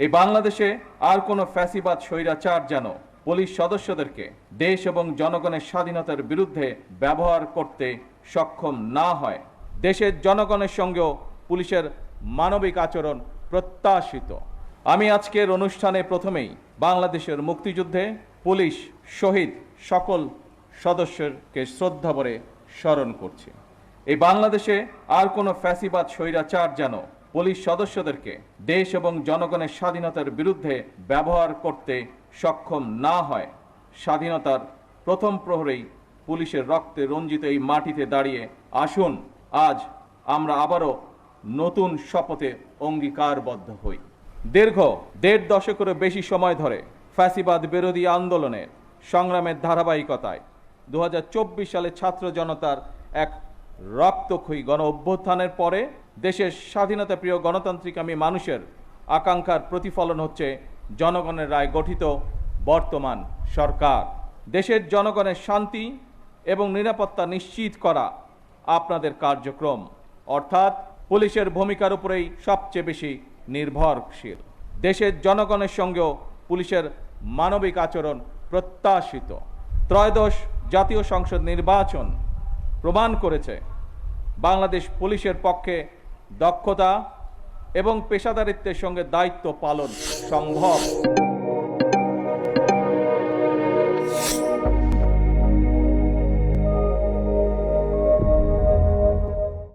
এই বাংলাদেশে আর কোনো ফ্যাসিবাদ স্বৈরাচার যেন পুলিশ সদস্যদেরকে দেশ এবং জনগণের স্বাধীনতার বিরুদ্ধে ব্যবহার করতে সক্ষম না হয়। দেশের জনগণের সঙ্গেও পুলিশের মানবিক আচরণ প্রত্যাশিত। আমি আজকের অনুষ্ঠানে প্রথমেই বাংলাদেশের মুক্তিযুদ্ধে পুলিশ শহীদ সকল সদস্যকে শ্রদ্ধা ভরে স্মরণ করছি। এই বাংলাদেশে আর কোনো ফ্যাসিবাদ স্বৈরাচার যেন পুলিশ সদস্যদেরকে দেশ এবং জনগণের স্বাধীনতার বিরুদ্ধে ব্যবহার করতে সক্ষম না হয়। স্বাধীনতার প্রথম প্রহরেই পুলিশের রক্তে রঞ্জিত এই মাটিতে দাঁড়িয়ে আসুন আজ আমরা আবারও নতুন শপথে অঙ্গীকারবদ্ধ হই। দীর্ঘ ১.৫ দশকেরও বেশি সময় ধরে ফ্যাসিবাদ বিরোধী আন্দোলনের সংগ্রামের ধারাবাহিকতায় ২০২৪ সালে ছাত্র জনতার এক রক্তক্ষয়ী গণ অভ্যুত্থানের পরে দেশের স্বাধীনতাপ্রিয় গণতান্ত্রিকামী মানুষের আকাঙ্ক্ষার প্রতিফলন হচ্ছে জনগণের রায় গঠিত বর্তমান সরকার। দেশের জনগণের শান্তি এবং নিরাপত্তা নিশ্চিত করা আপনাদের কার্যক্রম, অর্থাৎ পুলিশের ভূমিকার উপরেই সবচেয়ে বেশি নির্ভরশীল। দেশের জনগণের সঙ্গেও পুলিশের মানবিক আচরণ প্রত্যাশিত। ত্রয়োদশ জাতীয় সংসদ নির্বাচন প্রমাণ করেছে বাংলাদেশ পুলিশের পক্ষে দক্ষতা এবং পেশাদারিত্বের সঙ্গে দায়িত্ব পালন সম্ভব।